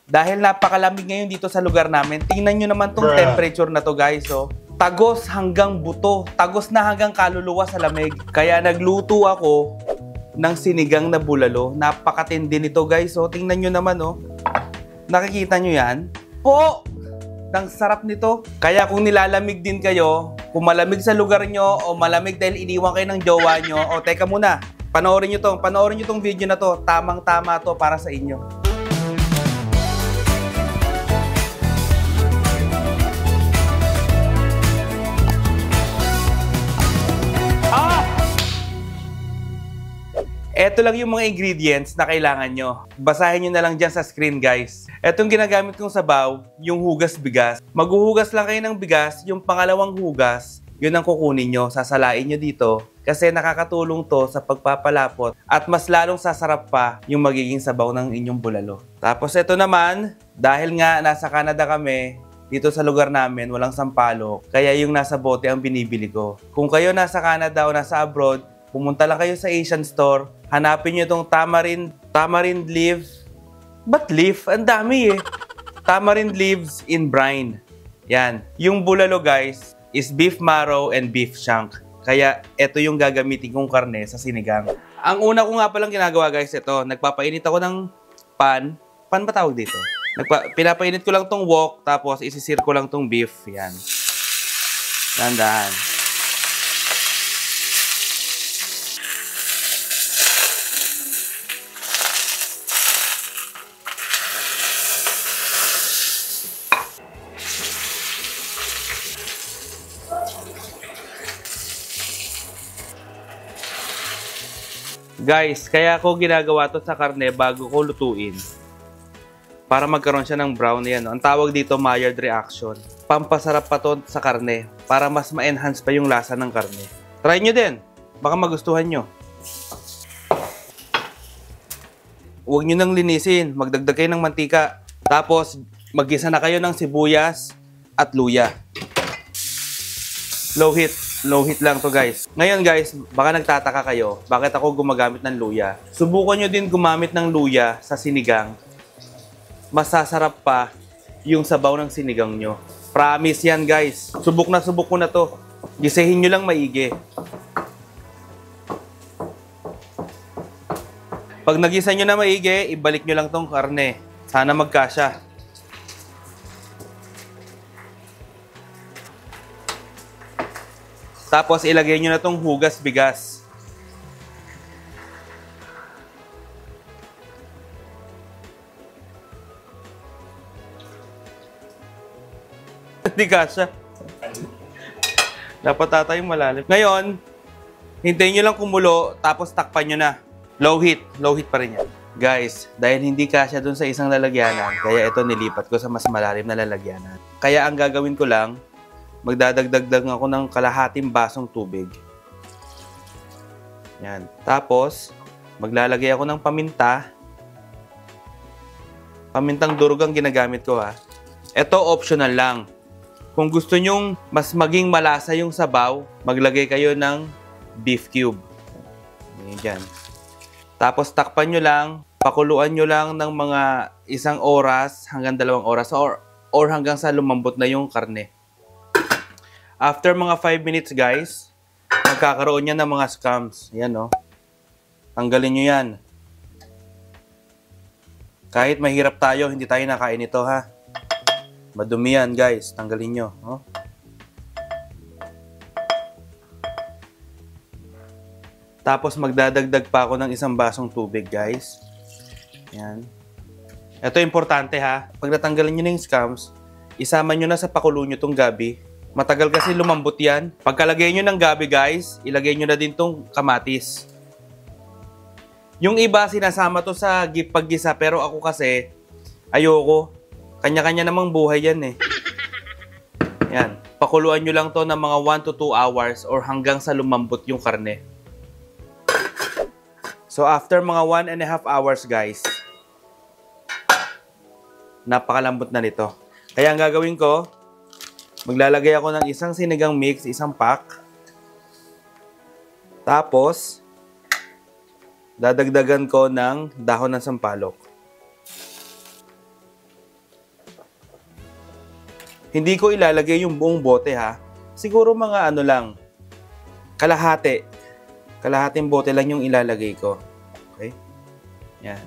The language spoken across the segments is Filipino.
Dahil napakalamig ngayon dito sa lugar namin, tingnan nyo naman tong temperature na to guys. Oh. Tagos hanggang buto. Tagos na hanggang kaluluwa sa lamig. Kaya nagluto ako ng sinigang na bulalo. Napakatindi nito guys. Oh. Tingnan nyo naman. Oh. Nakikita nyo yan? Po! Ang sarap nito. Kaya kung nilalamig din kayo, kung malamig sa lugar nyo o malamig dahil iniwan kayo ng jowa nyo, o teka muna, panoorin nyo tong video na to. Tamang-tama to para sa inyo. Ito lang yung mga ingredients na kailangan nyo. Basahin nyo na lang dyan sa screen, guys. Etong ginagamit kong sabaw, yung hugas bigas. Maghuhugas lang kayo ng bigas, yung pangalawang hugas, yun ang kukunin nyo, sasalain nyo dito. Kasi nakakatulong to sa pagpapalapot at mas lalong sasarap pa yung magiging sabaw ng inyong bulalo. Tapos ito naman, dahil nga nasa Canada kami, dito sa lugar namin, walang sampalok, kaya yung nasa bote ang binibili ko. Kung kayo nasa Canada o nasa abroad, pumunta lang kayo sa Asian store, hanapin nyo itong tamarind leaf. Ba't leaf? Ang dami eh. Tamarind leaves in brine. Yan. Yung bulalo guys is beef marrow and beef shank. Kaya ito yung gagamitin kong karne sa sinigang. Ang una ko nga palang ginagawa guys, ito. Nagpapainit ako ng pan. Pan ba tawag dito? Pinapainit ko lang tong wok, tapos isisir ko lang tong beef. Yan. Dahan-dahan. Guys, kaya ako ginagawa to sa karne bago ko lutuin. Para magkaroon siya ng brown yan. Ang tawag dito, Maillard reaction. Pampasarap pa to sa karne para mas ma-enhance pa yung lasa ng karne. Try nyo din. Baka magustuhan nyo. Huwag nyo nang linisin. Magdagdag kayo ng mantika. Tapos, mag-gisa na kayo ng sibuyas at luya. Low heat. Low heat lang to guys. Ngayon guys, baka nagtataka kayo, bakit ako gumagamit ng luya? Subukan nyo din gumamit ng luya sa sinigang. Masasarap pa yung sabaw ng sinigang nyo. Promise yan guys. Subok ko na to. Gisahin nyo lang maigi. Pag nagisa nyo na maigi, ibalik nyo lang tong karne. Sana magkasya. Tapos ilagay nyo na tong hugas bigas. Hindi kasya. Dapat tatay malalim. Ngayon, hintayin nyo lang kumulo, tapos takpan nyo na. Low heat pa rin yan. Guys, dahil hindi kasya dun sa isang lalagyanan, kaya ito nilipat ko sa mas malalim na lalagyanan. Kaya ang gagawin ko lang, magdadagdag ako ng kalahating basong tubig. Yan. Tapos, maglalagay ako ng paminta. Pamintang durog ang ginagamit ko ha. Ito optional lang. Kung gusto nyong mas maging malasa yung sabaw, maglagay kayo ng beef cube. Yan. Tapos takpan nyo lang, pakuluan nyo lang ng mga 1 oras hanggang 2 oras or hanggang sa lumambot na yung karne. After mga 5 minutes guys, magkakaroon yan ng mga scums. Yan o. Tanggalin nyo yan. Kahit mahirap tayo, hindi tayo nakain ito ha. Madumi yan guys. Tanggalin nyo. Oh. Tapos magdadagdag pa ako ng 1 basong tubig guys. Yan. Ito importante ha. Pag natanggalin nyo na yung scums, isama nyo na sa pakulo nyo tong gabi. Matagal kasi lumambot yan. Pagkalagay nyo ng gabi guys, ilagay nyo na din tong kamatis. Yung iba sinasama to sa paggisa, pero ako kasi ayoko. Kanya-kanya namang buhay yan eh. Yan. Pakuluan nyo lang to ng mga 1 to 2 hours or hanggang sa lumambot yung karne. So after mga 1.5 hours guys, napakalambot na nito. Kaya ang gagawin ko, maglalagay ako ng 1 sinigang mix, 1 pack. Tapos, dadagdagan ko ng dahon ng sampalok. Hindi ko ilalagay yung buong bote ha. Siguro mga ano lang, kalahati. Kalahating bote lang yung ilalagay ko. Okay? Yan.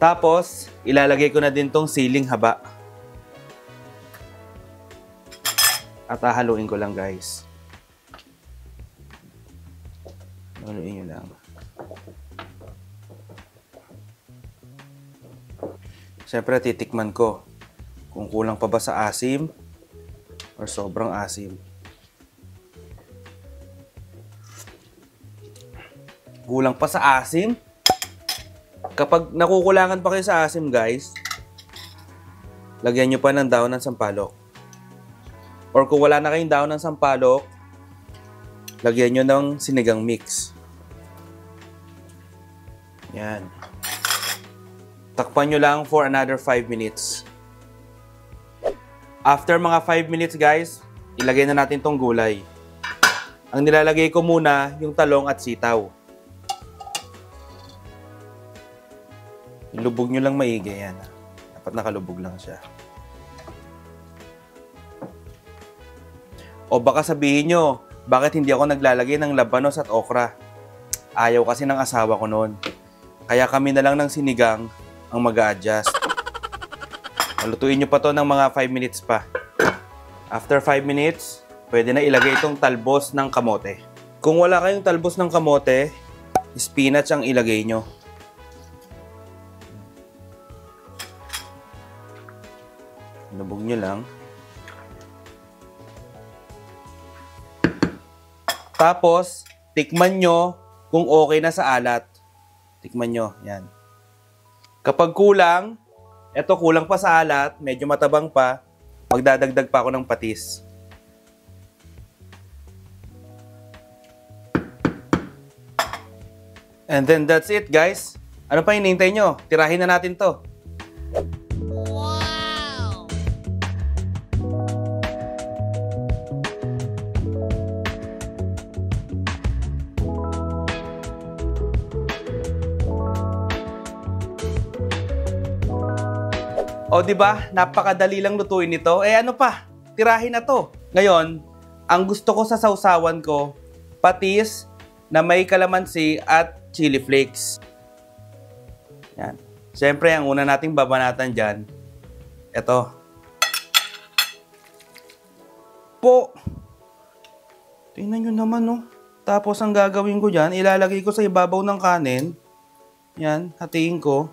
Tapos, ilalagay ko na din tong siling haba. At hahaluin ko lang guys. Haluin nyo lang. Siyempre, titikman ko kung kulang pa ba sa asim or sobrang asim. Kulang pa sa asim? Kapag nakukulangan pa kayo sa asim, guys, lagyan nyo pa ng daon ng sampalok. Or kung wala na kayong daon ng sampalok, lagyan nyo ng sinigang mix. Yan. Takpan nyo lang for another 5 minutes. After mga 5 minutes, guys, ilagay na natin tong gulay. Ang nilalagay ko muna, yung talong at sitaw. Ilubog nyo lang maigi. Yan. Dapat nakalubog lang siya. O baka sabihin nyo, bakit hindi ako naglalagay ng labanos at okra? Ayaw kasi ng asawa ko noon. Kaya kami na lang ng sinigang ang mag-a-adjust. Lutuin nyo pa to ng mga 5 minutes pa. After 5 minutes, pwede na ilagay itong talbos ng kamote. Kung wala kayong talbos ng kamote, spinach ang ilagay nyo. Lubog nyo lang. Tapos, tikman nyo kung okay na sa alat. Tikman nyo. Yan. Kapag kulang, eto kulang pa sa alat, medyo matabang pa, magdadagdag pa ako ng patis. And then that's it, guys. Ano pa hinihintay nyo? Tirahin na natin to. O, di ba? Napakadali lang lutuin ito. Eh, ano pa? Tirahin na to. Ngayon, ang gusto ko sa sausawan ko, patis na may kalamansi at chili flakes. Yan. Siyempre, ang una nating babanatan dyan, ito. Po! Tingnan nyo naman, no? Tapos, ang gagawin ko dyan, ilalagay ko sa ibabaw ng kanin. Yan, hatiin ko.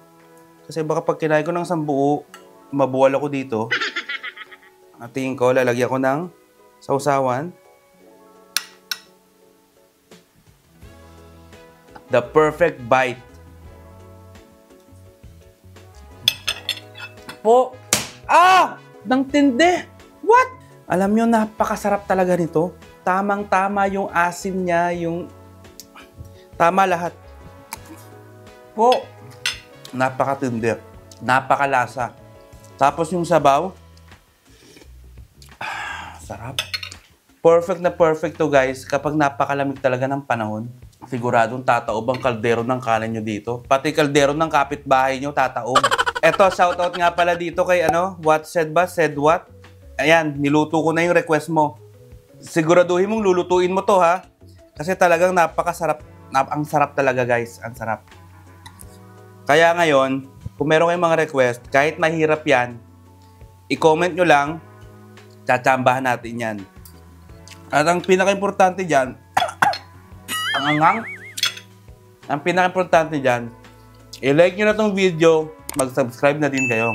Kasi baka pag kinain ko ng sambuo, mabuwal ako dito. Hatiin ko, lalagyan ko ng sausawan. The perfect bite. Po! Ah! Nang tindi! What? Alam nyo, napakasarap talaga nito. Tamang-tama yung asim niya, yung... Tama lahat. Po! Napakatindi. Napakalasa. Tapos yung sabaw. Sarap. Perfect na perfect to, guys. Kapag napakalamig talaga ng panahon, siguradong tataob ang kaldero ng kanan nyo dito. Pati kaldero ng kapitbahay nyo tataob. Eto, shoutout nga pala dito kay what said ba? Said what? Ayan, niluto ko na yung request mo. Siguraduhin mong lulutuin mo to, ha? Kasi talagang napakasarap. Ang sarap talaga, guys. Ang sarap. Kaya ngayon, kung meron kayong mga request, kahit mahirap yan, i-comment nyo lang, tsatsambahan natin yan. At ang pinaka-importante dyan, ang pinaka-importante dyan, i-like nyo na tong video, mag-subscribe na din kayo.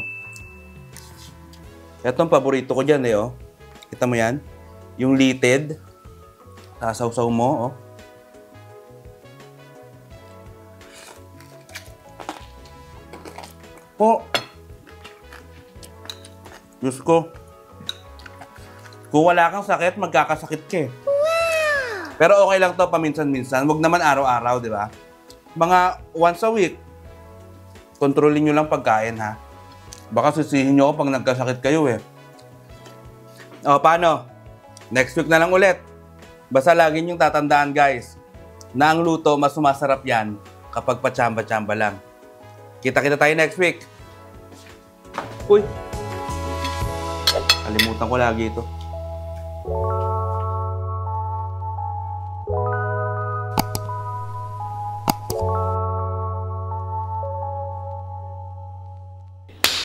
Itong paborito ko dyan oh. Kita mo yan? Yung litid. Sasaw-saw mo, oh. Po. Diyos ko. Kung wala kang sakit, magkakasakit ka eh. Wow! Pero okay lang to paminsan-minsan. Huwag naman araw-araw, di ba? Mga once a week, kontrolin nyo lang pagkain, ha? Baka sisihin nyo ako pag nagkasakit kayo eh. O, paano? Next week na lang ulit. Basta lagi nyong tatandaan, guys, na ang luto, mas sumasarap yan kapag pachamba-chamba lang. Kita-kita tayo next week. Uy! Kalimutan ko lagi ito.